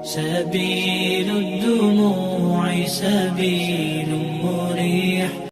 سبيل الدموع سبيل مريح.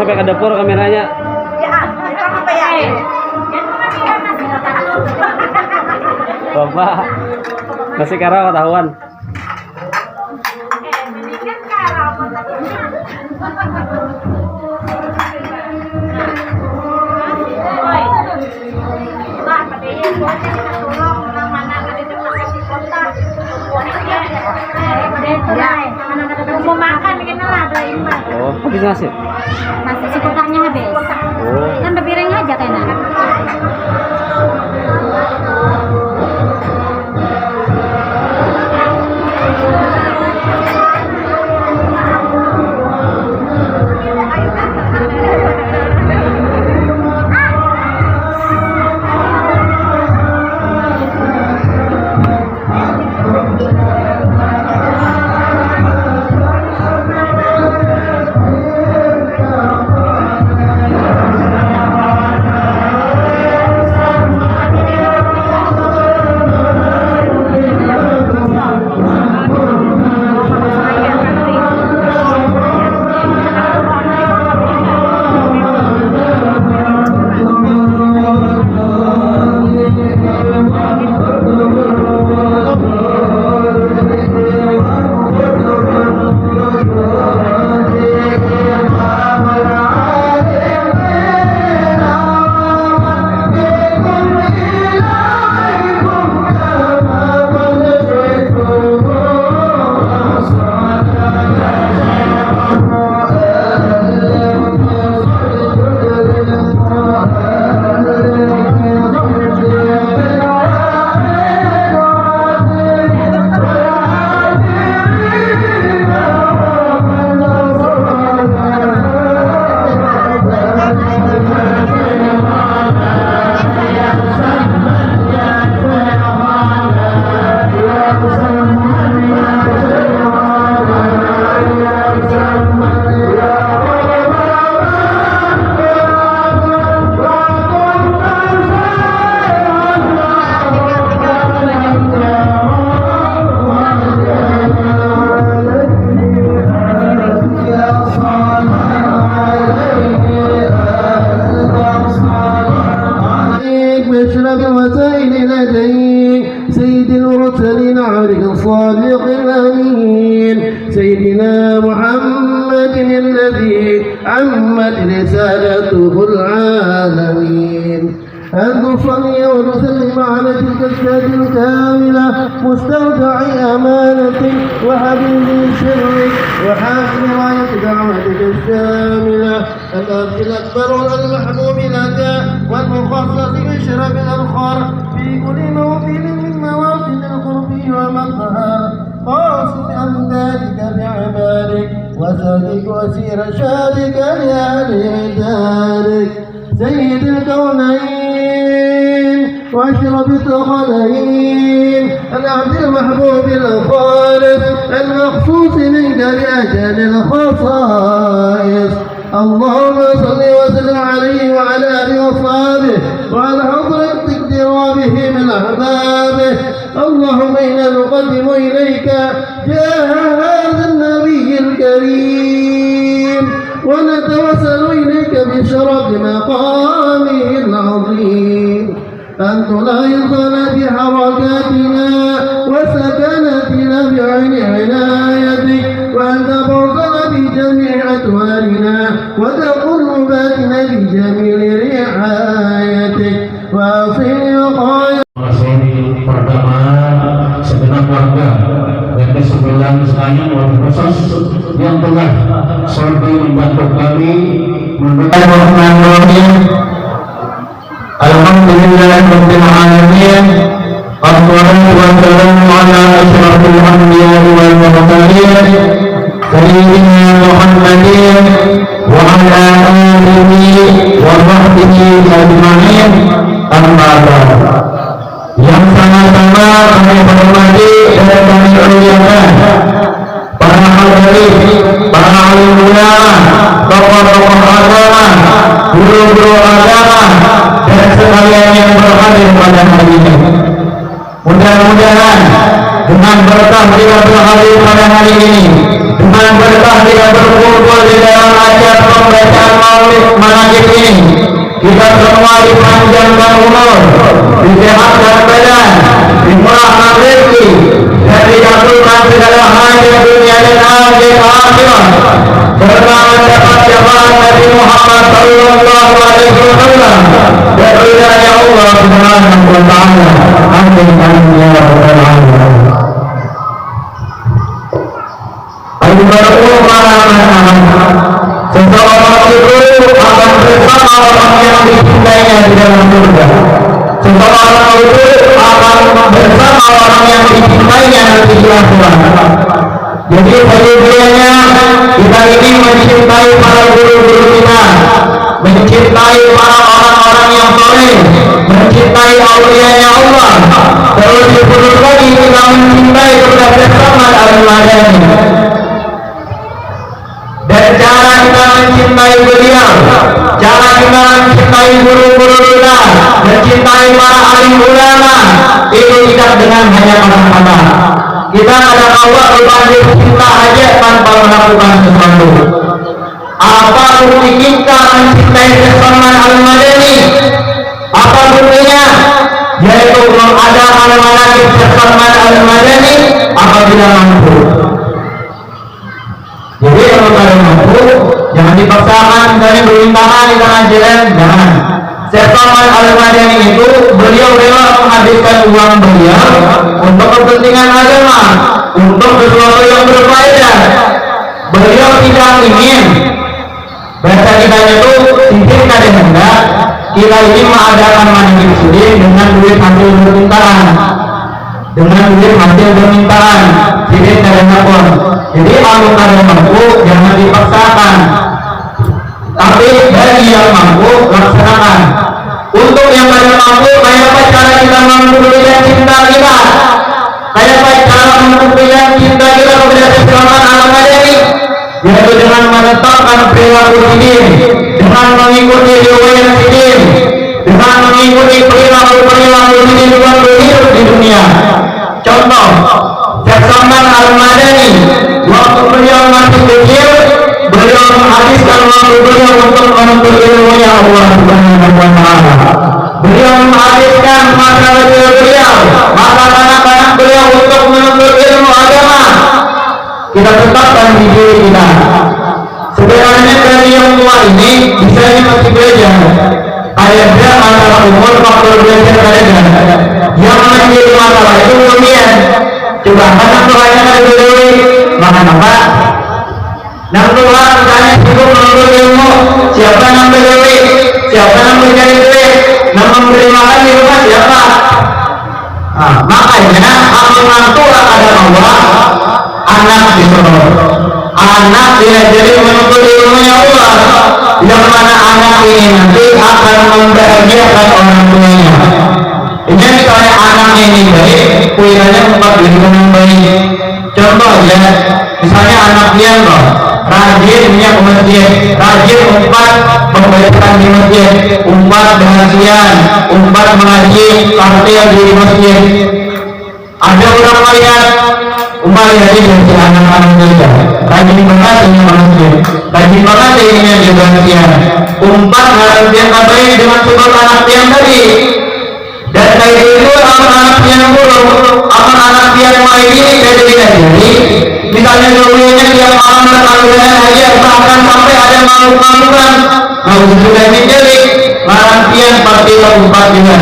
sampai ke dapur kameranya. Bapak nasi kara ketahuan. Mau makan kan lah ada ini. Oh, habis nasi. Nasi si kotaknya habis. Oh. Kan berpiring aja kayaknya. سيد المرسلين عليه الصادق الأمين سيدنا محمد الذي عمت رسالته العالمين أن تصلي وتسلم على تلك الذات الكاملة مستودع أمانتك وحبيب سرك وحافظ راية دعوتك الشاملة الأب الأكبر المحبوب لك والمخصص بشرف الأبخار في كل موطن من مواطن القرب ومقهى قاصد أمدادك بعبادك وسادك وسير شادك لأهل دارك سيد الكونين واشرف الثقلين العبد المحبوب الخالص المخصوص منك لأجل الخصائص اللهم صل وسلم عليه وعلى آله وصحبه وعلى حضرة اقترابه من أحبابه اللهم إنا نقدم إليك جاه هذا النبي الكريم ونتوسل إليك بشرف مقامه العظيم أن تلاحظنا بحركاتنا وسكناتنا بعين عنايتك وأن تبرزنا بجميع أدوارنا وتقرباتنا بجميل رعايتك وأصل وقايا pertama segenap warga dan ke-9 sekalian wabil khusus yang telah sampai membantu kami Alhamdulillahirabbil alamin wassalatu wassalamu ala asyrafil anbiya'i wal mursalin sayyidina Muhammadin wa ala alihi wa sahbihi ajma'in amma ba'd. Yang sama-sama kami hormati dan kami muliakan para hadirin, para alim ulama, tokoh-tokoh agama, guru-guru agama dan sekalian yang berhadir pada hari ini. Mudah-mudahan dengan berkah kita berhadir pada hari ini, dengan berkah kita berkumpul di dalam acara pembacaan maulid manaqib ini, kita semua dipanjangkan umur, disehatkan badan, dimurahkan rezeki, dan dikabulkan segala hajat dunia dan akhirat, serta mendapat syafaat Nabi Muhammad sallallahu alaihi wasallam dan ridha Allah Subhanahu wa taala. Amin amin ya rabbal alamin. Seseorang itu akan bersama orang yang dicintainya di dalam surga. Seseorang itu akan bersama orang yang dicintainya nanti di akhirat. Jadi sebenarnya kita ini mencintai para guru-guru kita, mencintai para orang-orang yang soleh, mencintai aulianya Allah. Terus disuruh lagi kita mencintai Profesor Salman Al-Madani. Dan cara kita mencintai beliau, cara kita mencintai guru-guru kita, mencintai para alim ulama, itu tidak dengan hanya kata-kata. Kita kadang Allah berbandir cinta aja tanpa melakukan sesuatu. Apa bukti kita mencintai Salman Al-Madani? Apa buktinya? Yaitu mengadakan manaqib Salman Al-Madani apabila mampu. Jadi kalau kalian mampu, jangan dipaksakan misalnya berlintangan di tengah jalan, jangan. Salman Al-Madani itu beliau rela menghabiskan uang beliau untuk kepentingan agama, untuk sesuatu yang berfaedah. Beliau tidak ingin bahasa kita itu singkir kadang-kadang kita ini mengadakan manaqib sendiri dengan duit hasil permintaan, dengan duit hasil permintaan sendiri kadang-kadang. Jadi kalau kalian mampu jangan dipaksakan, tapi bagi yang mampu laksanakan. Untuk yang tidak mampu, kayak apa cara kita memberikan cinta kita? Kayak apa cara memberikan cinta kita kepada Salman Al-Madani? Yaitu dengan menetapkan perilaku sidin, dengan mengikuti riwayat sidin, dengan mengikuti perilaku sidin waktu hidup di dunia. Contoh, Salman Al-Madani waktu beliau masih kecil, beliau menghabiskan waktu beliau untuk menuntut ilmunya Allah Subhanahu wa taala. Beliau menghabiskan masa kecil beliau, masa anak-anak beliau untuk menuntut ilmu agama. Kita tetapkan di diri kita. Sebenarnya dari yang tua ini bisa masih belajar. Ada masalah umur faktor belajar saja. Yang menjadi masalah itu kemudian coba mana tuanya beliau makan apa? Nang Tuhan misalnya cukup menuntut ilmu, siapa yang beli, siapa yang mencari duit, yang memberi makan di rumah siapa? Makanya amal tua ada Allah, anak disuruh, anak diajari menuntut ilmunya Allah, yang mana anak ini nanti akan membahagiakan orang tuanya. Ini misalnya anak ini baik, kuliahnya tempat beliau yang baik. Contoh ya, misalnya anak dia rajinnya ke masjid, rajin umpat pembacaan di masjid, umpat pengajian, umpat mengaji partai di masjid. Ada orang lihat umpat dari anak-anak kita, rajin banget ini masjid, rajin banget ini di pengajian, umpat pengajian baik dengan sebab anak yang tadi. Dan kayak itu anak-anak yang buruk, anak-anak yang main ini jadi misalnya dulunya dia malam berkali-kali aja bahkan sampai ada makhluk-makhlukan mau sudah menjadi malampian pasti tempat juga.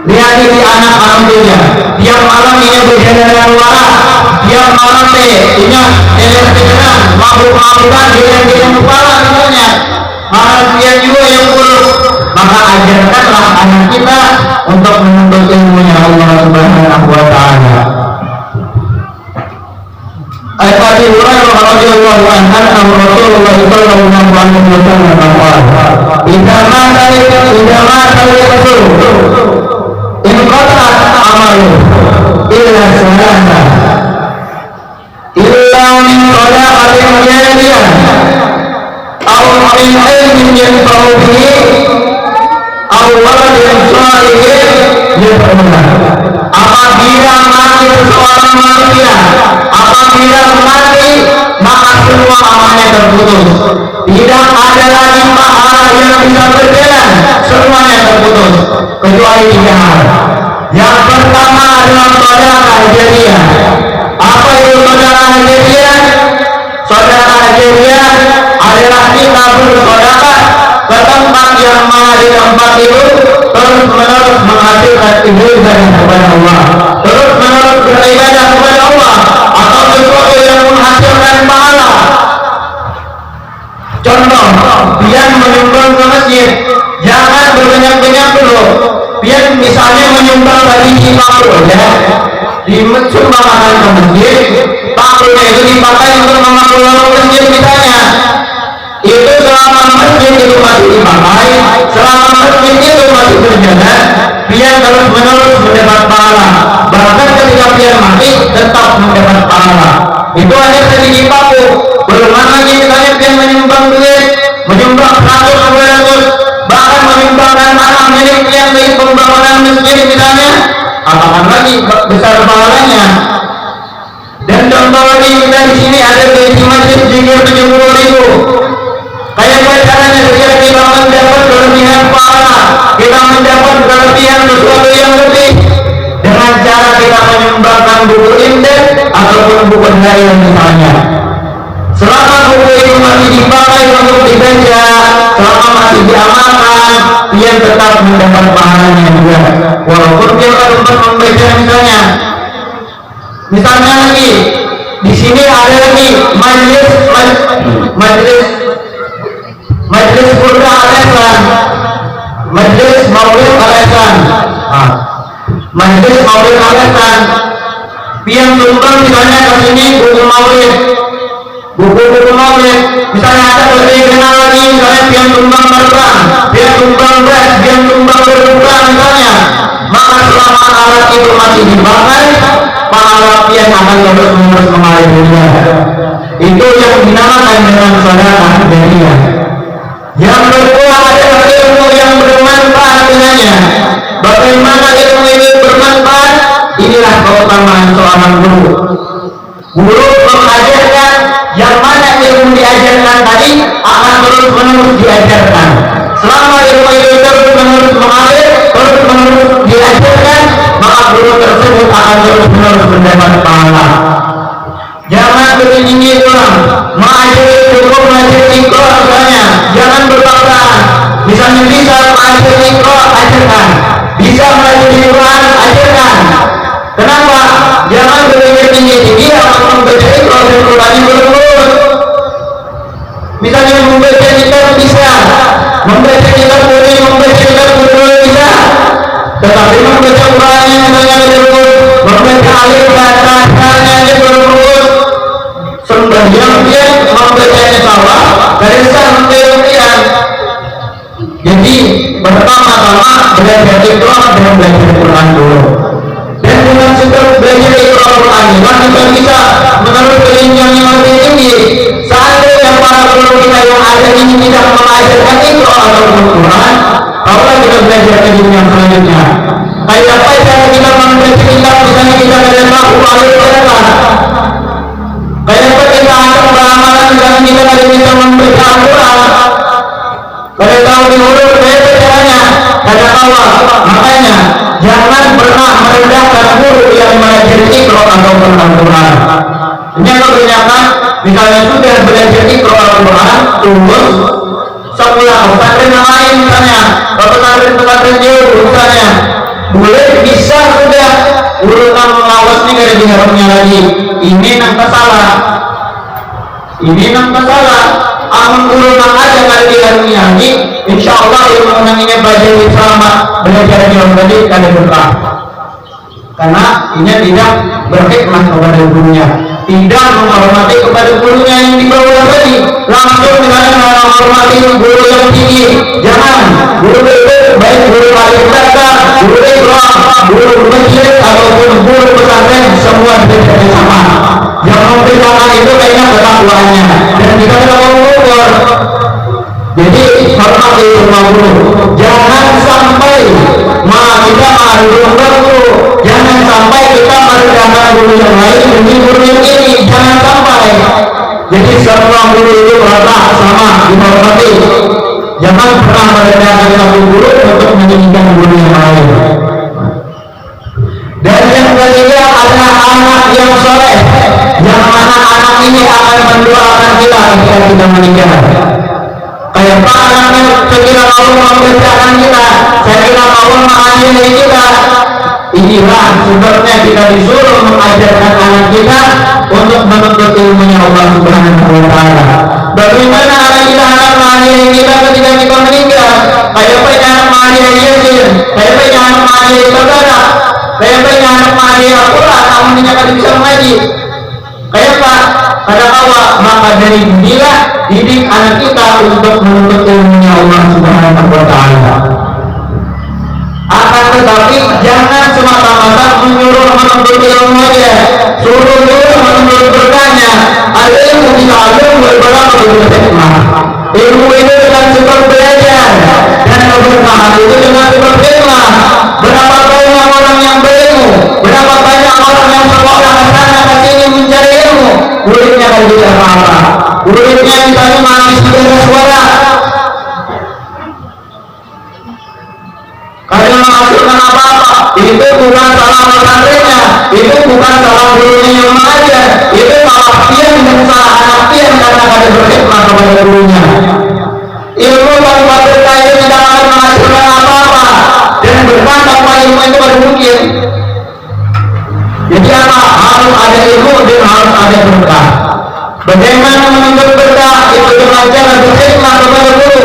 Lihat di anak alhamdulillah tiap malam ini berjalan dengan waras, tiap malam ingat jalan-jalan makhluk-makhlukan jalan-jalan kepala misalnya malampian juga yang buruk. Maka ajarkanlah anak kita untuk menuntut ilmunya Allah Subhanahu wa taala. Al-Fatih Hurairah radhiyallahu anhu Rasulullah sallallahu alaihi wasallam berkata, "Idza mata al-rasul in qata amalu illa salata illa min sadaqatin jariyah aw min ilmin yanfa'u bihi aw waladin sholihin yad'ulah. Apabila mati seorang manusia, apabila mati maka semua amalnya terputus. Tidak ada lagi pahala yang bisa berjalan, semuanya terputus kecuali 3 hal. Yang pertama adalah sedekah jariyah. Apa itu sedekah jariyah? Sedekah jariyah adalah kita bersedekah ke tempat yang mana di tempat itu terus menerus menghasilkan ibadah kepada Allah, terus menerus beribadah kepada Allah, atau sesuatu yang menghasilkan pahala. Contoh, pian menyumbang ke masjid, jangan berbanyak-banyak dulu. Pian misalnya menyumbang dari 50 ya, disumbangkan ke masjid, 40 itu dipakai untuk memakul masjid misalnya. Itu selama masjid itu masih dipakai, selama masjid itu masih berjalan, pian terus menerus mendapat pahala. Bahkan ketika pian mati tetap mendapat pahala. Itu hanya sedikit paku. Belum lagi misalnya pian menyumbang duit, menyumbang 100, bahkan menyumbangkan tanah milik pian bagi pembangunan masjid misalnya, apakah lagi besar pahalanya. Dan contoh lagi kita di sini ada di masjid jika 70.000. Kayak caranya ketika kita mendapat kelebihan pahala, kita mendapat kelebihan sesuatu yang lebih dengan cara kita menyumbangkan buku indeks ataupun buku harian misalnya. Selama buku itu masih dipakai untuk dibaca, selama masih diamalkan, dia tetap mendapat pahalanya juga. Walaupun dia sempat membaca misalnya. Misalnya lagi di sini ada lagi majelis Qur'an al-Ihsan, majelis Maulid al-Ihsan, majelis Maulid al-Ihsan. Pian tumbang misalnya ke sini buku Maulid, buku-buku Maulid. Misalnya ada lebih kenal lagi, misalnya pian tumbang Al-Quran, pian tumbang beras, pian tumbang berbuka misalnya. Maka selama alat itu masih dipakai, pahala pian akan terus-menerus mengalir dunia. Itu yang dinamakan dengan sedekah jariyah. Yang kedua adalah ilmu yang bermanfaat dengannya. Bagaimana ilmu ini bermanfaat? Inilah keutamaan seorang guru. Guru mengajarkan yang mana ilmu diajarkan tadi akan terus-menerus diajarkan. Selama ilmu itu terus-menerus mengalir, terus-menerus diajarkan, maka guru tersebut akan terus-menerus mendapat pahala. Jangan begini doang, mengajari cukup mengajari Iqra misalnya, jangan berpaksaan. Misalnya bisa mengajari Iqra, ajarkan. Bisa mengajari Quran, ajarkan. Kenapa? Jangan berpikir tinggi-tinggi, atau membaca Iqra dan Quran yang berurut. Misalnya membaca kitab bisa, membaca kitab boleh, membaca kitab boleh bisa. Tetapi membaca Quran yang berurut, membaca alif bahasanya yang berurut, sembahyang dia membacanya salah, barisan membayang. Jadi pertama-tama belajar Iqra dan belajar Quran dulu. Dan dengan segera belajar Iqra Quran kita bisa menurut kelincahan yang lebih tinggi. Seandainya para guru kita yang ada ini tidak mengajarkan Iqra atau Quran, kaulah kita belajar ke dunia selanjutnya. Kayak apa cara kita membaca kitab, misalnya kita tidak tahu alif-alifan. Kayak apa kita akan beramalan dan kita tidak bisa membaca Al-Quran. Kalau tahu di huruf beda caranya, kata Allah. Makanya jangan pernah merendahkan guru yang mengajari Iqra atau Al-Quran. Ini kebanyakan misalnya sudah belajar Iqra Al-Quran, lulus sekolah pesantren yang lain misalnya, pesantren jauh misalnya, boleh bisa sudah urutan mengawas ini kada diharapnya lagi. Ini nampak salah. Ini nampak salah. Amun urutan aja kada diharapnya lagi. Insya Allah ilmu ini belajar selama belajar jauh tadi kada berkah. Karena ini tidak berkhidmat kepada gurunya, tidak menghormati kepada gurunya yang di bawah tadi. Langsung misalnya menghormati guru yang tinggi. Jangan. Guru itu baik guru paling dasar, guru Iqra, guru masjid ataupun guru pesantren, semua beda sama. Yang membedakan itu kayaknya ketakwaannya. Dan kita tidak mengukur Jadi hormati semua guru. Jangan sampai kita merendahkan guru. Jangan sampai kita merendahkan guru yang lain demi guru yang ini. Jangan sampai. Jadi semua guru itu rata sama dihormati. Jangan pernah merendahkan satu guru untuk meninggikan guru yang lain. Dan yang ketiga adalah anak yang soleh, yang mana anak ini akan mendoakan kita ketika kita meninggal. Kayak Pak anaknya sekira mau memberitakan kita, sekira mau mengajian kita. Inilah sebabnya kita disuruh mengajarkan anak kita untuk menuntut ilmunya Allah Subhanahu wa Ta'ala. Bagaimana anak kita akan mengajian kita ketika kita meninggal? Kayak Pak anak mengajian Yasin, kayak Pak anak mengajian saudara, kayak Pak anak mengajian Al-Quran, namun tidak bisa mengaji. Kayak Pak pada awal, maka dari inilah didik anak kita untuk menuntut ilmunya Allah Subhanahu wa Ta'ala. Akan tetapi jangan semata-mata menyuruh menuntut ilmu aja, suruh menuntut bertanya. Ada ilmu tidak ada beberapa berhikmah. Ilmu itu dengan sebab belajar dan berhikmah itu dengan sebab hikmah. Berapa banyak orang yang berilmu, berapa banyak orang yang sekolah ke sana ke sini mencari ilmu, muridnya kan tidak apa-apa. Muridnya misalnya masih sudah suara, karena menghasilkan apa-apa, itu bukan salah pesantrennya, itu bukan salah gurunya yang mengajar, itu salah pian dan salah anak pian karena ada berhikmah kepada gurunya. Ilmu tanpa berkah itu tidak akan menghasilkan apa-apa, dan berkah tanpa ilmu itu baru mungkin. Jadi apa? Harus ada ilmu dan harus ada berkah. Bagaimana menuntut berkah? Itu dengan cara berhikmah kepada guru.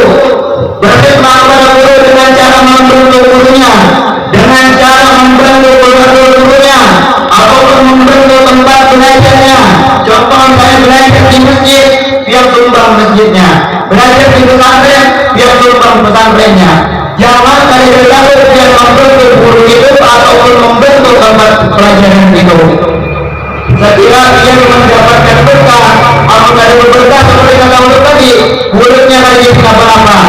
Berkhidmat kepada guru dengan cara membantu gurunya, dengan cara membantu guru-gurunya, ataupun membantu tempat belajarnya. Contoh saya belajar di masjid, biar tumbang masjidnya. Belajar di pesantren, biar tumbang pesantrennya. Jangan dari dahulu biar membantu guru itu ataupun membantu tempat pelajaran itu. Sekira dia mendapatkan berkah, atau dari berkah seperti kata guru tadi, muridnya lagi apa-apa.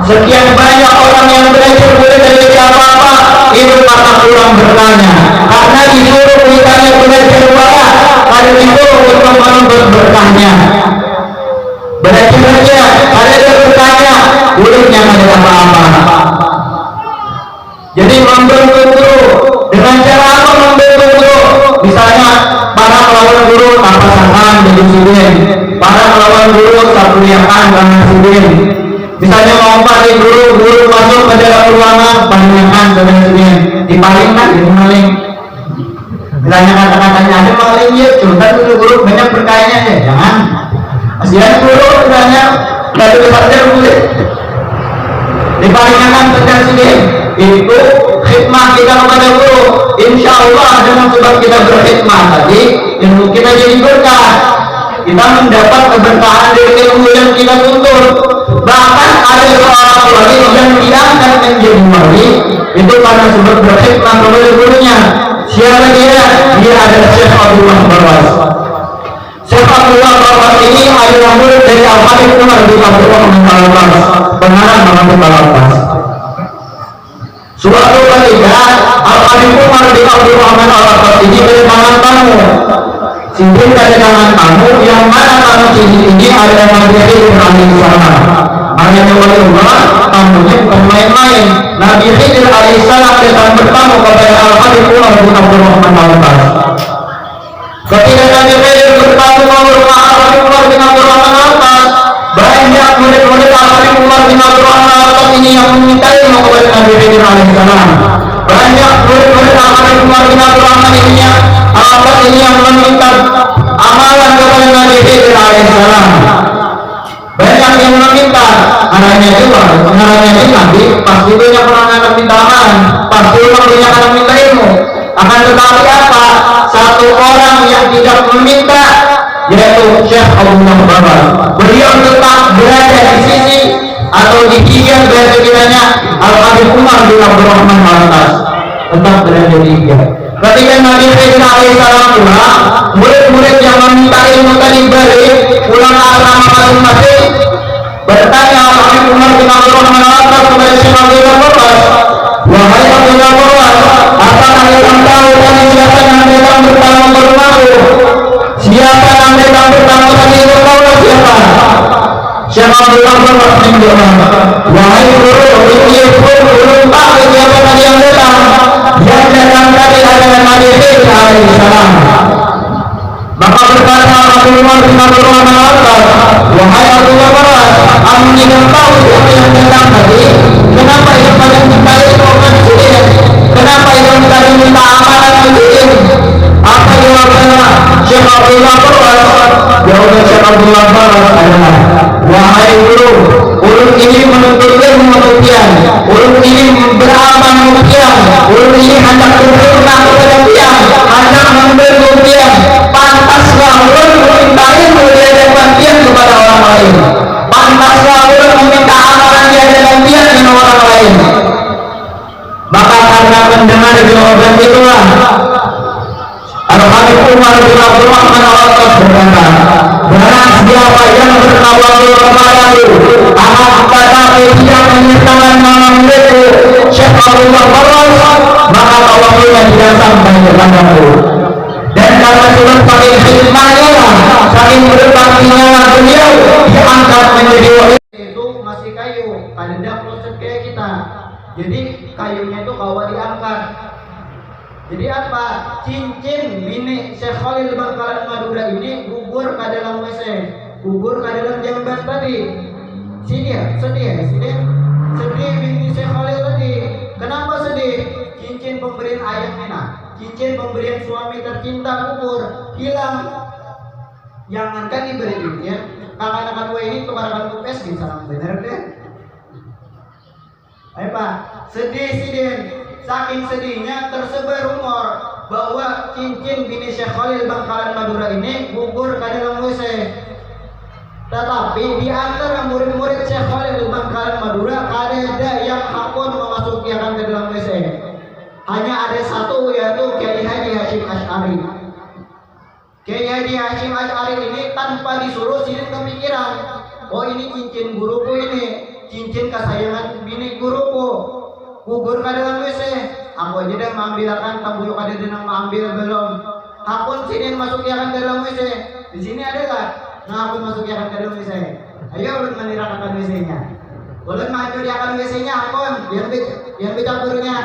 Sekian banyak orang yang belajar boleh dari apa-apa, itu maka kurang bertanya. Karena disuruh kitanya belajar wala, ada disuruh untuk menuntut berkahnya. Belajar saja, ada berkahnya, muridnya ada apa-apa. Jadi membantu guru dengan cara apa membantu guru? Misalnya para melawan guru tanpa sangkaan jadi sudin, para melawan guru sakuliakan karena sudin. Misalnya mau pakai guru masuk ke dalam ruangan pandangan dan sebagainya, dipalingkan jadi maling. Misalnya kata-katanya ada maling ya, curhat guru banyak berkahnya ya, jangan. Kasihan guru misalnya nggak ada saja boleh. Dipalingkan dan sebagainya. Itu khidmah kita kepada guru. Insya Allah dengan sebab kita berkhidmah tadi, ilmu kita jadi berkah. Kita mendapat keberkahan dari ilmu yang kita tuntut. Bahkan ada seorang wali yang diangkat menjadi wali itu karena sebab berkhidmah kepada gurunya. Siapa dia? Dia adalah Syekh Abdullah Barwas. Syekh Abdullah Barwas ini adalah murid dari Al-Habib Umar bin Abdurrahman Al-Abbas, pengarang Muhammad Al-Abbas. Suatu ketika Al-Habib Umar bin Abdurrahman Al-Abbas ini bertangan tamu. Sini dari tangan tamu yang mana tamu ini adalah Nabi Khidir alaihissalam. Hanya oleh Allah, tamunya bukan main-main. Nabi Khidir alaihissalam datang bertamu kepada Al-Habib Umar bin Abdurrahman Al-Abbas. Ketika Nabi Khidir bertamu kepada Al-Habib Umar bin Abdurrahman Al-Abbas, banyak murid-murid Al-Habib Umar bin Abdurrahman Al-Abbas ini yang meminta ilmu kepada Nabi Khidir alaihissalam. Banyak murid-murid Al-Habib Umar bin Abdurrahman ini yang meminta amalan kepada Nabi Khidir alaihissalam. Banyak yang meminta, anaknya juga, anaknya ini nanti pasti banyak orang akan minta amalan, pasti orang banyak akan minta ilmu. Akan tetapi apa? Satu orang yang tidak meminta, yaitu Syekh Abdullah Barwas. Beliau tetap berada di sisi atau di tiga berada kiranya Al-Habib Umar bin Abdurrahman Al-Abbas, tetap berada di tiga. Ketika Nabi Khidir alaihissalam pulang, murid-murid yang meminta ilmu tadi balik pulang ke asrama masing-masing, bertanya bertanya, Habib Umar bin Abdul Rahman Al-Atas kepada Syekh Abdullah Boros, wahai Abdullah Boros, apakah kalian tahu tadi siapa yang datang bertamu ke rumahku? Siapa yang datang bertamu tadi ke rumahku? Siapa? Syekh Abdullah Boros menjawab, wahai guru, ini belum tahu siapa tadi yang datang. Yang datang tadi adalah Nabi Isa alaihissalam. Maka berkata Abdul Umar bin Abdul Rahman Al-Atas, wahai Abdullah Boros, kamu tidak tahu siapa yang datang tadi? Kenapa itu pada minta itu mencidin? Kenapa itu tadi minta amalan mencidin? Apa jawabannya Syekh Abdullah Boros? Jawaban Syekh Abdullah Boros adalah, wahai guru, ulun ini menuntut ilmu kemudian, ulun ini beramal kemudian, ulun ini hendak berkhidmat kepada dia, hendak memberi kemudian. Pantaslah ulun meminta ilmu di hadapan dia kepada orang lain. Pantaslah ulun meminta amalan di hadapan dia dengan orang lain. Maka karena mendengar jawaban itulah Al-Habib Umar bin Abdul Rahman Al-Atas berkata, barang siapa yang bertawakal kepadaku, akan tetapi tidak menyertakan nama milikku, Syekh Abdullah Boros, maka tawakalnya tidak sampai kepadaku. Dan karena sudah pakai khidmatnya lah, saking berbaktinya beliau diangkat menjadi wali. Itu masih kayu, kadang proses kayak kita. Jadi kayunya itu kawa diangkat. Jadi apa? Cincin bini Syekh Khalil Bangkalan Madura ini gugur ke dalam WC, gugur ke dalam jamban tadi. Sedih bini Syekh Khalil tadi. Kenapa sedih? Cincin pemberian ayahnya, cincin pemberian suami tercinta gugur, hilang. Jangankan diberi cincin, akan-akan ini kemarahan kupes di salam bener deh. Ayo Pak, sedih. Saking sedihnya tersebar rumor bahwa cincin bini Syekh Khalil Bangkalan Madura ini gugur ke dalam WC. Tetapi di antara murid-murid Syekh Khalil Bangkalan Madura ada yang hakun memasukkan ke dalam WC. Hanya ada satu, yaitu Kiai Haji Hashim Asy'ari. Kiai Haji Hashim Asy'ari ini tanpa disuruh sidin kepikiran, oh ini cincin guruku ini, cincin kesayangan bini guruku. Gugur ke dalam WC, aku aja dah mengambilkan tabulu kada dan mengambil belum. Hakun sini masuk ya ke dalam WC. Di sini ada kan? Nah, aku masuk ya ke dalam WC. Ayo ulun menirakan WC-nya. Ulun maju di akan WC-nya hakun, yang bicaturnya.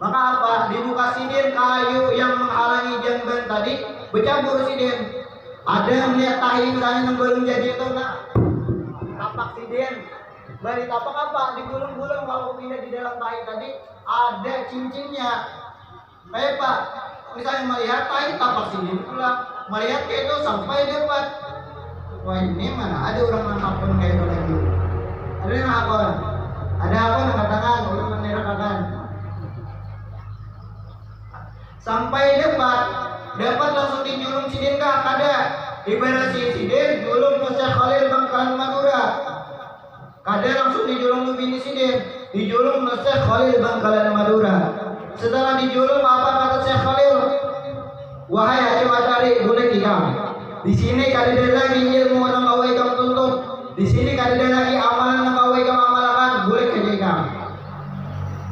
Maka apa? Dibuka sidin kayu yang menghalangi jamban tadi, bercabur sidin. Ada yang melihat tahi misalnya belum jadi itu nak. Tapak sidin. Bari tapak apa? Digulung-gulung kalau pindah di dalam tahi tadi ada cincinnya. Kayak Pak, misalnya melihat tahi tapak sidin pula, melihat kayak itu sampai dapat. Wah ini mana ada orang yang hakun kayak itu lagi? Ada yang hakun? Ada hakun yang katakan, orang menirakan. Sampai dapat langsung dijulung sidin kah? Kada. Ibarat sidin julung Syekh Khalil Bangkalan Madura. Kada langsung dijulung bini sidin, dijulung Syekh Khalil Bangkalan Madura. Setelah dijulung apa kata Syekh Khalil? Wahai Hashim Asy'ari, boleh ikam. Di sini kada ada lagi ilmu yang kau ikam tuntut. Di sini kada ada lagi amalan yang kau ikam amalkan, boleh kerja ikam.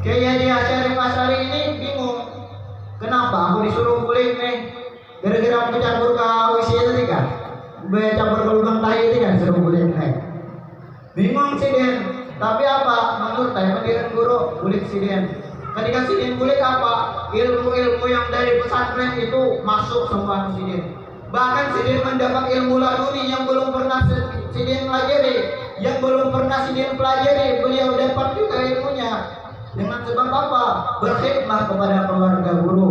Kiai Hashim Asy'ari ini bingung. Kenapa aku disuruh kulit nih? Gara-gara aku campur ke WC tadi kan? Campur ke lubang tahi tadi kan suruh kulit nih. Bingung sidin, tapi apa? Menurut pendirian guru kulit sidin. Ketika sidin kulit apa? Ilmu-ilmu yang dari pesantren itu masuk semua sidin. Bahkan sidin mendapat ilmu laduni yang belum pernah sidin pelajari, yang belum pernah sidin pelajari, beliau dapat juga ilmunya. Dengan sebab apa? Berkhidmat kepada keluarga guru.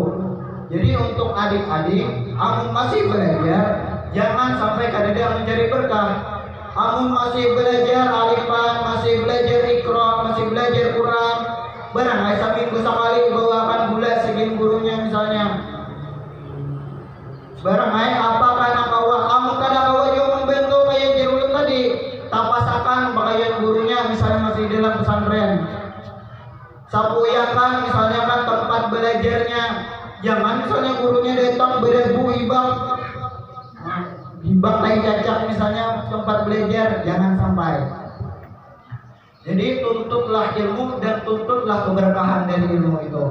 Jadi untuk adik-adik, amun masih belajar, jangan sampai kadang mencari berkah. Amun masih belajar alifan, masih belajar Iqra, masih belajar Quran, barangkali seminggu sekali bawakan gula segini gurunya misalnya. Barangkali apakah nak kawa, amun kada kawa juga membantu kayak jerulun tadi, tapasakan pakaian gurunya misalnya masih dalam pesantren. Sapuyakan misalnya kan tempat belajarnya, jangan misalnya gurunya datang berdebu ibang. bak tai cacak misalnya tempat belajar, jangan sampai. Jadi tuntutlah ilmu dan tuntutlah keberkahan dari ilmu itu.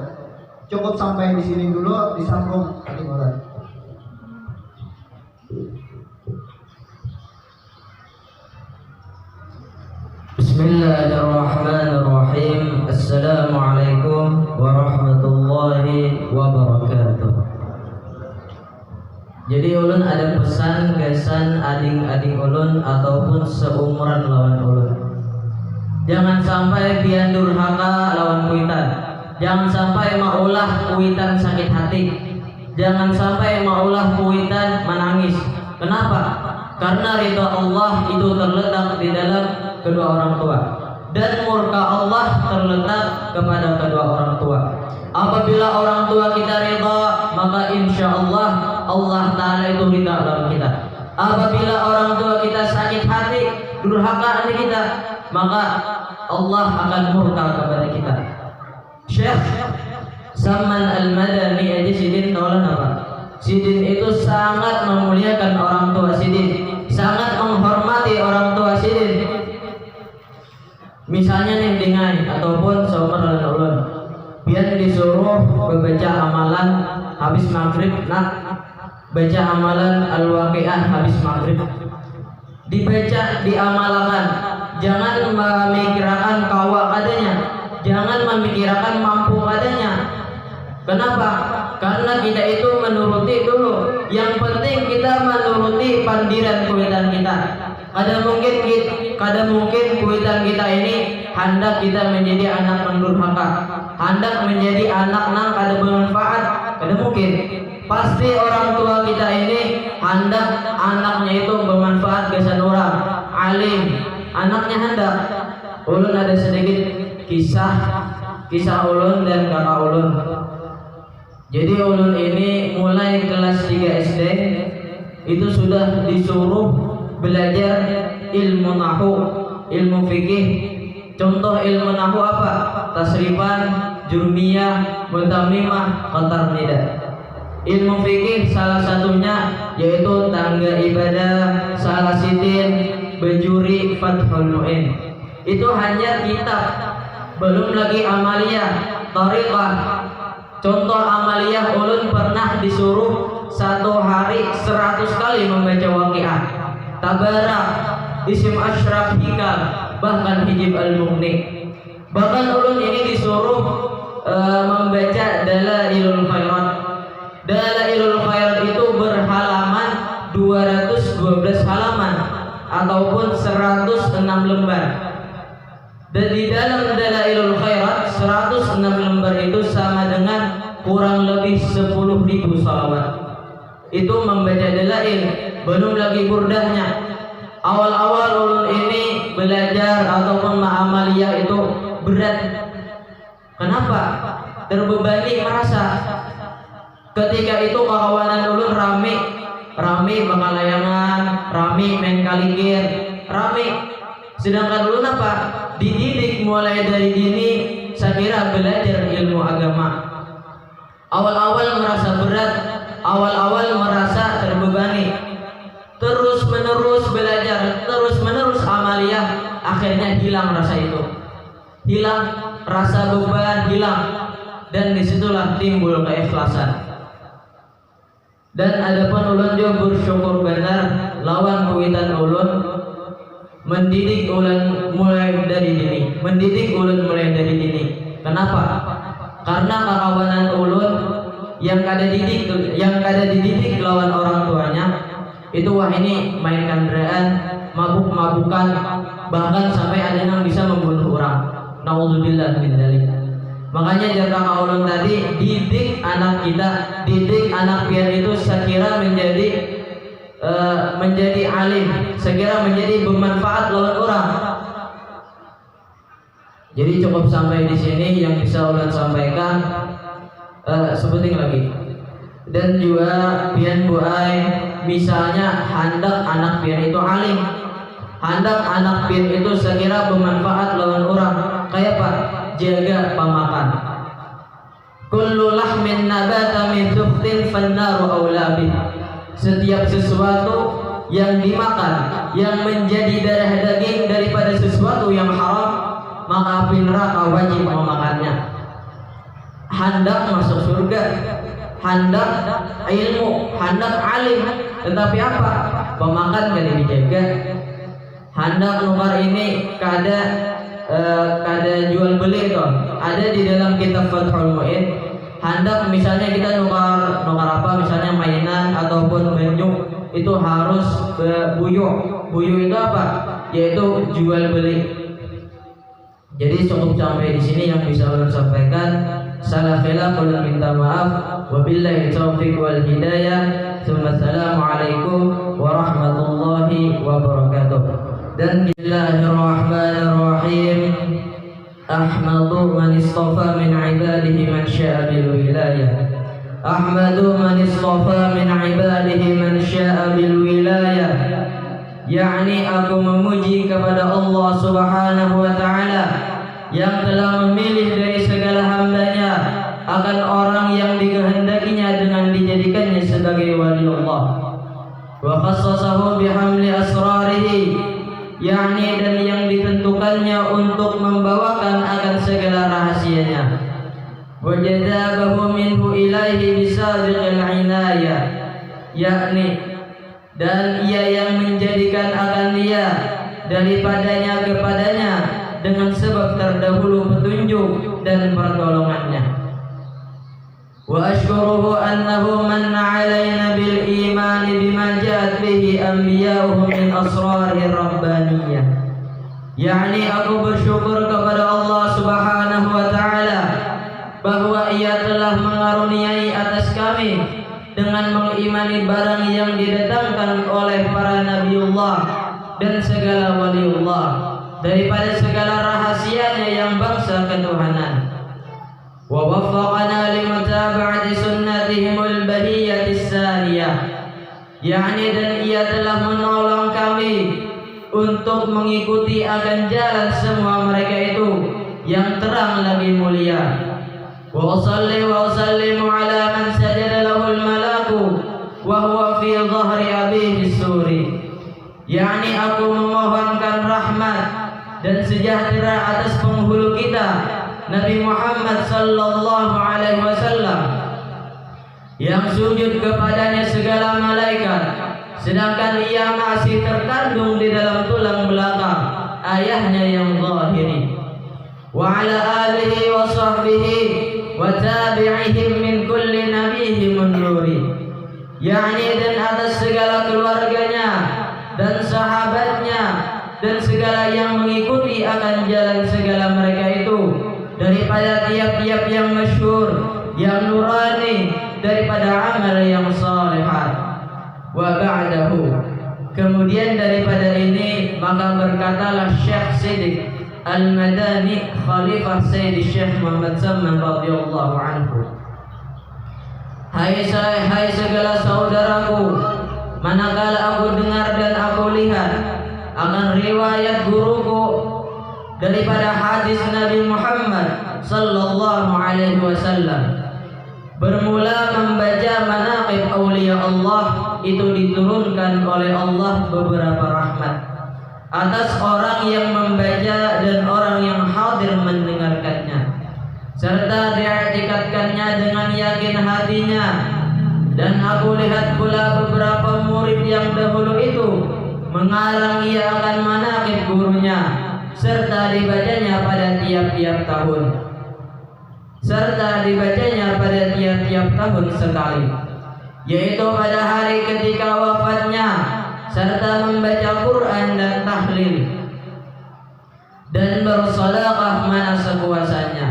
Cukup sampai di sini dulu, disambung nanti mulai. Bismillahirrahmanirrahim. Assalamualaikum warahmatullahi wabarakatuh. Jadi ulun ada pesan gasan ading-ading ulun ataupun seumuran lawan ulun. Jangan sampai pian durhaka lawan kuitan. Jangan sampai maulah kuitan sakit hati. Jangan sampai maulah kuitan menangis. Kenapa? Karena ridha Allah itu terletak di dalam kedua orang tua, dan murka Allah terletak kepada kedua orang tua. Apabila orang tua kita ridha, maka insya Allah Allah Ta'ala itu ridha dalam kita. Apabila orang tua kita sakit hati, durhaka hati kita, maka Allah akan murka kepada kita. Syekh Zaman Al-Madani aja Sidin taulan apa? Sidin itu sangat memuliakan orang tua Sidin, sangat menghormati orang tua Sidin. Misalnya nih dengan ataupun seumur ulun, biar disuruh membaca amalan habis maghrib, baca amalan Al-Waqiah habis maghrib, dibaca, diamalkan. Jangan memikirkan kawa adanya, jangan memikirkan mampu adanya. Kenapa? Karena kita itu menuruti dulu. Yang penting kita menuruti pandiran kuitan kita. Kadang mungkin kuitan kita ini hendak kita menjadi anak yang durhaka, hendak menjadi anak nang kada bermanfaat. Kadang mungkin pasti orang tua kita ini hendak anaknya itu bermanfaat kesan orang alim. Anaknya hendak. Ulun ada sedikit kisah ulun dan kakak ulun. Jadi ulun ini mulai kelas 3 SD itu sudah disuruh belajar ilmu nahu, ilmu fikih. Contoh ilmu nahu apa? Tasrifan, jurmiyah, mutamimah, qatar nida. Ilmu fikih salah satunya yaitu tangga ibadah, salah sitin, bejuri, fathul mu'in. Itu hanya kitab, belum lagi amaliyah, tariqah. Contoh amaliyah ulun pernah disuruh satu hari 100 kali membaca Waqiah, Tabarak, Isim Ashraf, Hikam, bahkan Hijib Al-Mughni. Bahkan ulun ini disuruh membaca Dalailul Khairat. Dalailul Khairat itu berhalaman 212 halaman ataupun 106 lembar. Dan di dalam Dalailul Khairat 106 lembar itu sama dengan kurang lebih 10.000 salawat. Itu membaca dalail, belum lagi burdahnya. Awal-awal ulun ini belajar ataupun ma'amaliyah itu berat. Kenapa? Terbebani merasa. Ketika itu kawanan ulun rame bangalayangan, rame main kaligir, rame. Sedangkan ulun apa? Dididik mulai dari dini, saya kira belajar ilmu agama. Awal-awal merasa berat, awal-awal merasa terbebani. Terus menerus belajar, terus menerus amaliyah, akhirnya hilang rasa itu. Hilang rasa beban, hilang. Dan disitulah timbul keikhlasan. Dan adapun ulun juga bersyukur benar lawan kuitan ulun mendidik ulun mulai dari dini, Kenapa? Karena kawanan ulun yang kada dididik lawan orang tuanya itu wah ini main kandraan, mabuk-mabukan, bahkan sampai ada yang bisa membunuh orang. Nauzubillah min dzalik. Makanya jaga ulun tadi, didik anak kita, didik anak pian itu sekira menjadi alim, sekira menjadi bermanfaat lawan orang. Jadi cukup sampai di sini yang bisa ulun sampaikan. Sebutin lagi. Dan juga pian buai, misalnya hendak anak pian itu alim, hendak anak pian itu sekira bermanfaat lawan orang. Kayak apa? Jaga pemakan. Kullu lahmin nabata min zuhtin fannaru aula bih. Setiap sesuatu yang dimakan yang menjadi darah daging daripada sesuatu yang haram, maka api neraka wajib memakannya. Hendak masuk surga, hendak ilmu, hendak alim, tetapi apa? Pemakan kan dijaga. Hendak nukar ini kada jual beli toh. Ada di dalam kitab Fathul Mu'in. Hendak misalnya kita nukar apa, misalnya mainan ataupun banyu, itu harus ke buyuk. Buyuk itu apa? Yaitu jual beli. Jadi cukup sampai di sini yang bisa ulun sampaikan. Salah khilaf ulun minta maaf. Wabillahi taufiq wal hidayah. Assalamualaikum warahmatullahi wabarakatuh. Dan Bismillahirrahmanirrahim. Ahmadu man istafa min ibadihi man sya'a bil wilayah. Ahmadu man istafa min ibadihi man sya'a bil wilayah. yakni aku memuji kepada Allah Subhanahu wa taala yang telah memilih dari segala hambanya akan orang yang dikehendakinya dengan dijadikannya sebagai wali Allah. Wa khassasahu bihamli asrarihi, yakni dan yang ditentukannya untuk membawakan akan segala rahasianya. Wa jadabahu minhu ilaihi bisabiqil inayah, yakni dan ia yang menjadikan akan dia daripadanya kepadanya dengan sebab terdahulu petunjuk dan pertolongannya. Wa ashkuruhu annahu manna alaina bil iman bima ja'at bihi anbiya'uhum min asrarir rabbaniyah, yakni aku bersyukur kepada Allah Subhanahu wa taala bahwa ia telah mengaruniai atas kami dengan mengimani barang yang didatangkan oleh para nabiullah dan segala waliullah daripada segala rahasianya yang bangsa ketuhanan. Wa waffaqana limutaba'ati sunnatihimul bahiyyatis saniyah, yakni dan ia telah menolong kami untuk mengikuti akan jalan semua mereka itu yang terang lagi mulia. Wa usalli wa usallimu ala man sajada lahul malaku wa huwa fi dhahri abihi suri, yakni aku memohonkan rahmat dan sejahtera atas penghulu kita Nabi Muhammad sallallahu alaihi wasallam yang sujud kepadanya segala malaikat sedangkan ia masih terkandung di dalam tulang belakang ayahnya yang zahiri. Wa ala alihi wa sahbihi wa tabi'ihim min kulli nabiyyin nuri, yakni dan atas segala keluarganya dan sahabatnya dan segala yang mengikuti akan jalan segala mereka itu daripada tiap-tiap yang masyhur, yang nurani, daripada amal yang salihat. Wa ba'dahu, kemudian daripada ini maka berkatalah Syekh Siddiq Al-Madani Khalifah Sayyid Syekh Muhammad Salman radhiyallahu anhu, hai segala saudaraku, manakala aku dengar dan aku lihat akan riwayat guruku daripada hadis Nabi Muhammad sallallahu alaihi wasallam, bermula membaca manaqib auliya Allah itu diturunkan oleh Allah beberapa rahmat atas orang yang membaca dan orang yang hadir mendengarkannya, serta diiktikadkannya dengan yakin hatinya. Dan aku lihat pula beberapa murid yang dahulu itu mengarang ia akan manaqib gurunya, serta dibacanya pada tiap-tiap tahun sekali, yaitu pada hari ketika wafatnya, serta membaca Quran dan tahlil dan bersedekah mana sekuasanya.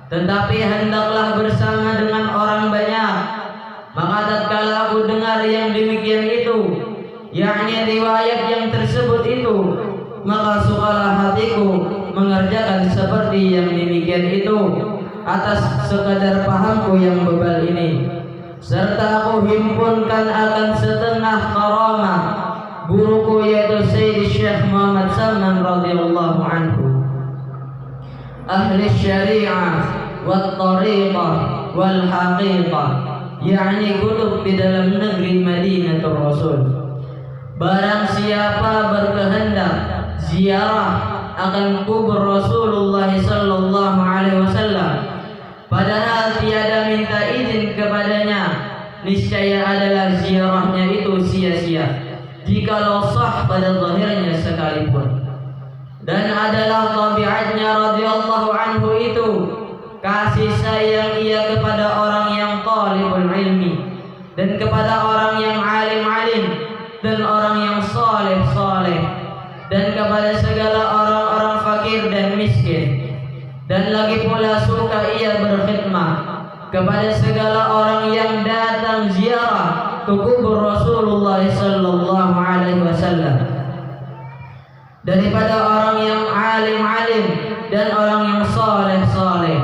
Tetapi hendaklah bersama dengan orang banyak. Maka tatkala aku dengar yang demikian itu, yakni riwayat yang tersebut itu, maka sukalah hatiku mengerjakan seperti yang demikian itu atas sekadar pahamku yang bebal ini, serta aku himpunkan akan setengah karamah guruku yaitu Sayyid Syekh Muhammad Salman radhiyallahu anhu, ahli syariah wal tariqah wal haqiqah, yakni kutub di dalam negeri Madinatul Rasul. Barang siapa berkehendak ziarah akan kubur Rasulullah sallallahu alaihi wasallam padahal tiada minta izin kepadanya, niscaya adalah ziarahnya itu sia-sia jikalau sah pada zahirnya sekalipun. Dan adalah tabiatnya radhiyallahu anhu itu kasih sayang ia kepada orang yang talibul ilmi dan kepada orang yang alim-alim dan orang yang saleh-saleh dan kepada segala orang-orang fakir dan miskin. Dan lagi pula suka ia berkhidmah kepada segala orang yang datang ziarah ke kubur Rasulullah sallallahu alaihi wasallam, daripada orang yang alim-alim dan orang yang saleh-saleh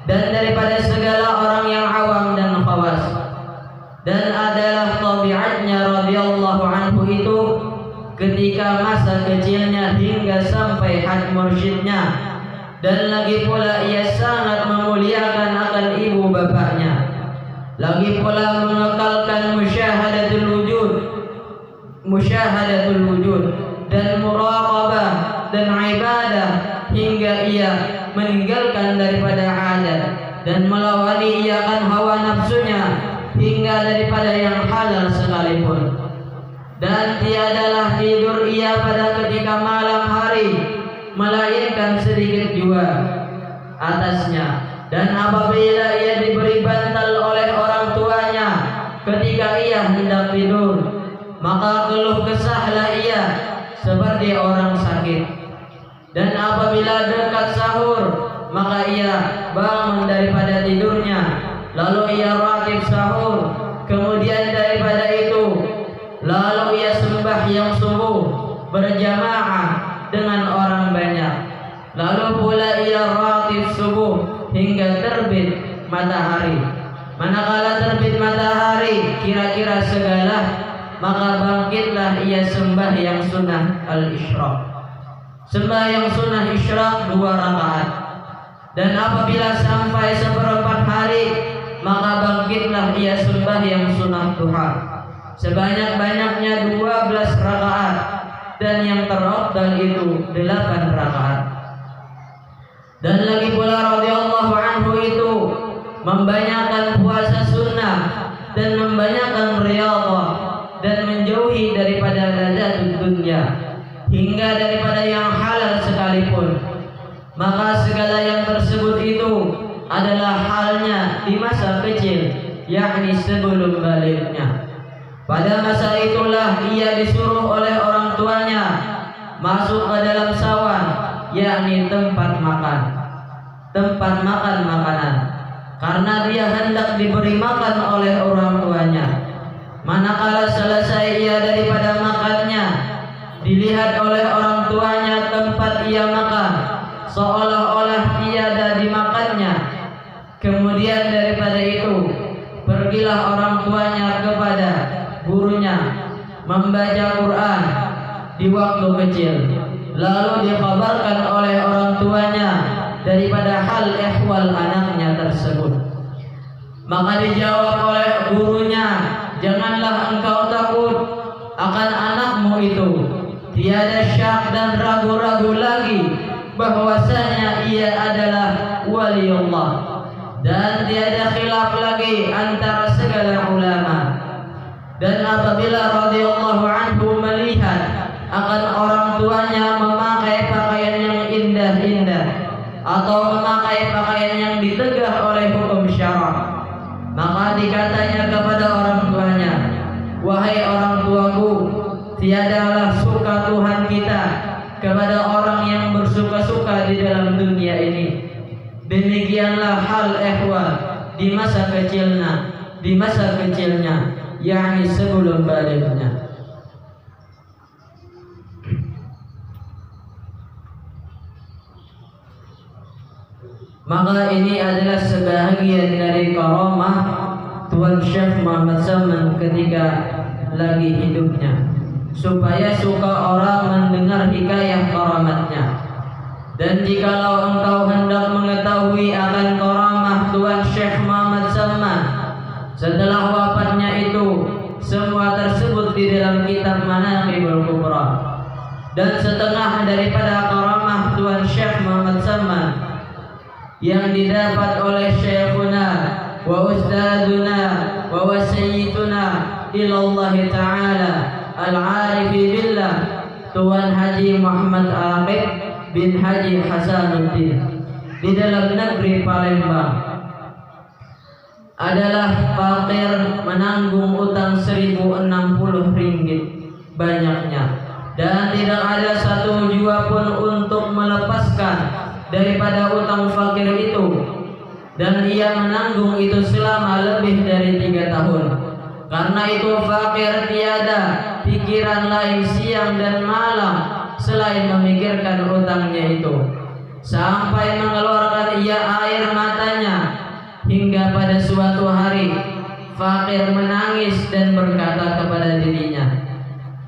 dan daripada segala orang yang awam dan khawas. Dan adalah tabiatnya radhiyallahu anhu itu ketika masa kecilnya hingga sampai had mursyidnya, dan lagi pula ia sangat memuliakan akan ibu bapaknya, lagi pula mengekalkan musyahadatul wujud dan muraqabah dan ibadah hingga ia meninggalkan daripada adat dan melawani ia akan hawa nafsunya hingga daripada yang halal sekalipun. Dan tiadalah tidur ia pada ketika malam hari melainkan sedikit jua atasnya. Dan apabila ia diberi bantal oleh orang tuanya ketika ia hendak tidur, maka keluh kesahlah ia seperti orang sakit. Dan apabila dekat sahur, maka ia bangun daripada tidurnya, lalu ia ratib sahur, kemudian daripada itu lalu ia sembahyang subuh berjamaah dengan orang banyak, lalu pula ia ratib subuh hingga terbit matahari. Manakala terbit matahari kira-kira segalah, maka bangkitlah ia sembahyang sunnah al-isyraq. Sembahyang sunnah isyraq 2 rakaat. Dan apabila sampai seperempat hari, maka bangkitlah ia sembahyang sunnah duha sebanyak-banyaknya 12 rakaat, dan yang terafdal itu 8 rakaat. Dan lagi pula radhiyallahu anhu itu membanyakan puasa sunnah dan membanyakan riyadhah dan menjauhi daripada ladzat dunia hingga daripada yang halal sekalipun. Maka segala yang tersebut itu adalah halnya di masa kecil, yakni sebelum baliknya. Pada masa itulah ia disuruh oleh orang tuanya masuk ke dalam sawan, yakni tempat makan makanan, karena dia hendak diberi makan oleh orang tuanya. Manakala selesai ia daripada makannya, dilihat oleh orang tuanya tempat ia makan seolah-olah tiada dimakannya. Kemudian daripada itu pergilah orang tuanya kepada gurunya membaca Quran di waktu kecil, lalu dikabarkan oleh orang tuanya daripada hal ehwal anaknya tersebut. Maka dijawab oleh gurunya, janganlah engkau takut akan anakmu itu, tiada syak dan ragu-ragu lagi bahwasanya ia adalah waliullah, dan tiada khilaf lagi antara segala ulama. Dan apabila radhiyallahu anhu melihat akan orang tuanya memakai pakaian yang indah-indah atau memakai pakaian yang ditegah oleh hukum syara, maka dikatanya kepada orang tuanya, wahai orang tuaku, tiadalah suka Tuhan kita kepada orang yang bersuka-suka di dalam dunia ini. Demikianlah hal ehwal di masa kecilnya, yakni sebelum baliknya. Maka ini adalah sebahagian dari karamah Tuan Syekh Muhammad Salman ketika lagi hidupnya, supaya suka orang mendengar hikayah karamatnya. Dan jikalau engkau hendak mengetahui akan karamah Tuan Syekh Muhammad Salman setelah wafatnya itu, semua tersebut di dalam kitab Manaqibul Kubra. Dan setengah daripada karamah Tuan Syekh Muhammad Salman yang didapat oleh Syekhuna wa Ustaduna wa Wasayyiduna ilallah ta'ala al-arifi billah Tuan Haji Muhammad Aqib bin Haji Hasanuddin di dalam negeri Palembang adalah fakir, menanggung utang 1060 ringgit banyaknya, dan tidak ada satu jua pun untuk melepaskan daripada utang fakir itu, dan ia menanggung itu selama lebih dari 3 tahun. Karena itu fakir tiada pikiran lain siang dan malam selain memikirkan utangnya itu, sampai mengeluarkan ia air matanya. Hingga pada suatu hari fakir menangis dan berkata kepada dirinya,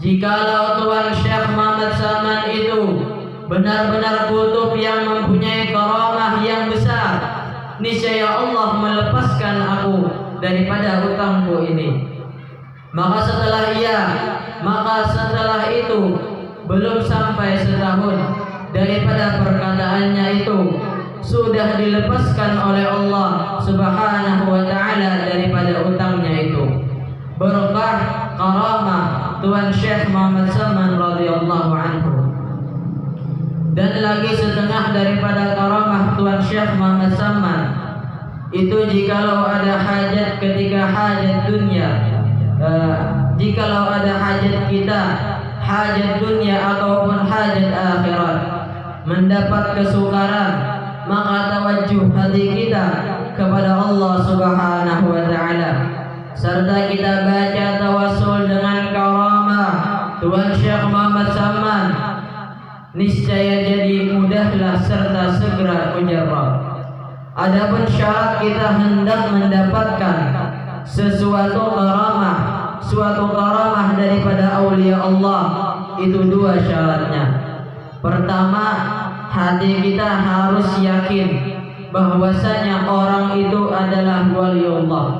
jikalau Tuan Syekh Muhammad Salman itu benar-benar kutub yang mempunyai karamah yang besar, niscaya Allah melepaskan aku daripada utangku ini. Maka setelah itu belum sampai setahun daripada perkataannya itu, sudah dilepaskan oleh Allah Subhanahu wa ta'ala daripada utangnya itu, berkah karamah Tuan Syekh Muhammad Salman radhiyallahu anhu. Dan lagi setengah daripada karamah Tuan Syekh Muhammad Salman itu, jikalau ada hajat ketika hajat dunia, jikalau ada hajat kita, hajat dunia ataupun hajat akhirat, mendapat kesukaran, maka tawajjuh hati kita kepada Allah Subhanahu wa ta'ala, serta kita baca tawassul dengan karamah Tuan Syekh Muhammad Salman, niscaya jadi mudahlah serta segera mujarrab. Adapun syarat kita hendak mendapatkan suatu karamah daripada aulia Allah, itu 2 syaratnya. Pertama, hati kita harus yakin bahwasanya orang itu adalah waliullah,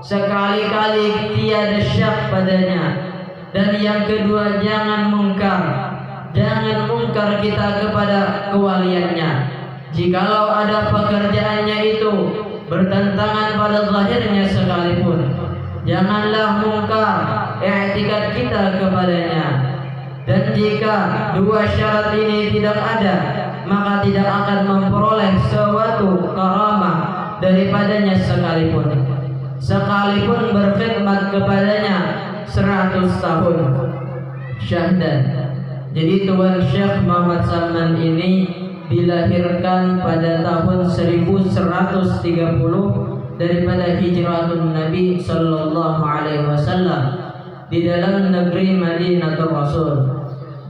sekali-kali tiada syak padanya. Dan yang kedua, jangan mungkar kita kepada kewaliannya. Jikalau ada pekerjaannya itu bertentangan pada zahirnya sekalipun, janganlah mungkar i'tikad kita kepadanya. Dan jika 2 syarat ini tidak ada, maka tidak akan memperoleh suatu karamah daripadanya sekalipun berkhidmat kepadanya 100 tahun syahdan. Jadi Tuan Syekh Muhammad Salman ini dilahirkan pada tahun 1130 daripada hijratun Nabi sallallahu alaihi wasallam di dalam negeri Madinatul Rasul,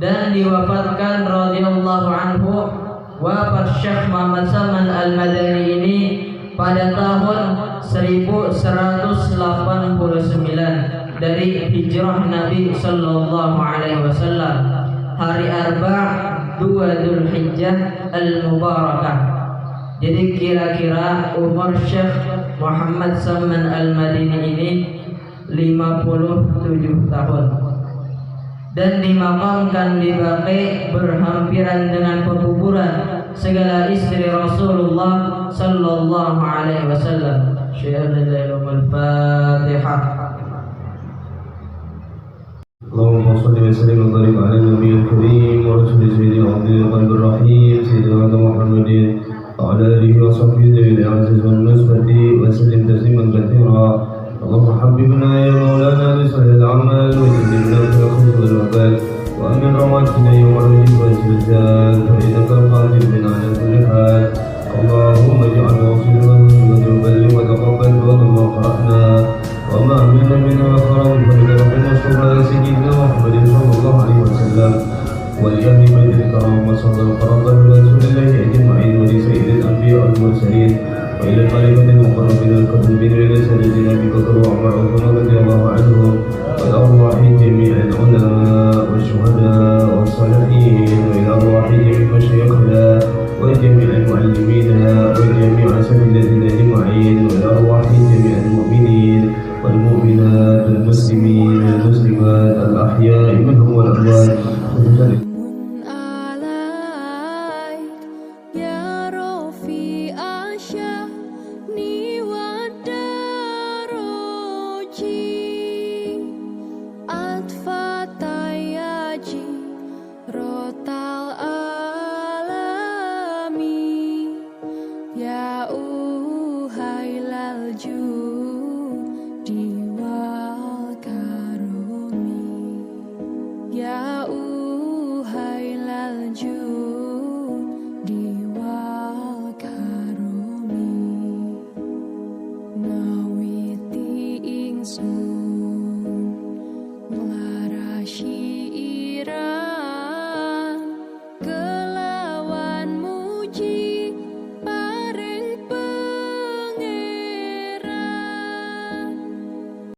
dan diwafatkan radhiyallahu anhu. Wafat Syekh Muhammad Salman Al-Madani ini pada tahun 1189 dari hijrah Nabi sallallahu alaihi wasallam, hari Arba' 2 Dzulhijjah Al-Mubarakah. Jadi kira-kira umur Syekh Muhammad Salman Al-Madini ini 57 tahun, dan dimakamkan di Baqi berhampiran dengan pekuburan segala istri Rasulullah sallallahu alaihi wasallam. Syahadatul Fatihah. اللهم صل وسلم وبارك على النبي الكريم ورسول سيدنا عبد القلب الرحيم سيدنا محمد وعلى اله وصحبه ذوي العزة والنصرة وسلم تسليما كثيرا. اللهم حببنا يا مولانا لصالح الاعمال وجنبنا في الخير والوبال، وامن رواتنا يوم الرجل والزلزال، فانك قادر بنا على كل حال. اللهم اجعل وصلنا وتبلغ وتقبل وما قرانا وما عملنا منها خيرا فلك ربنا صل على سيدنا محمد صلى الله عليه وسلم ولأهل بيت الكرام وصلى الفرض برسول الله أجمعين ولسيد الأنبياء والمرسلين وإلى الملائكة المقربين الكريمين وإلى سيدنا أبي بكر وعمر رضي الله عنهم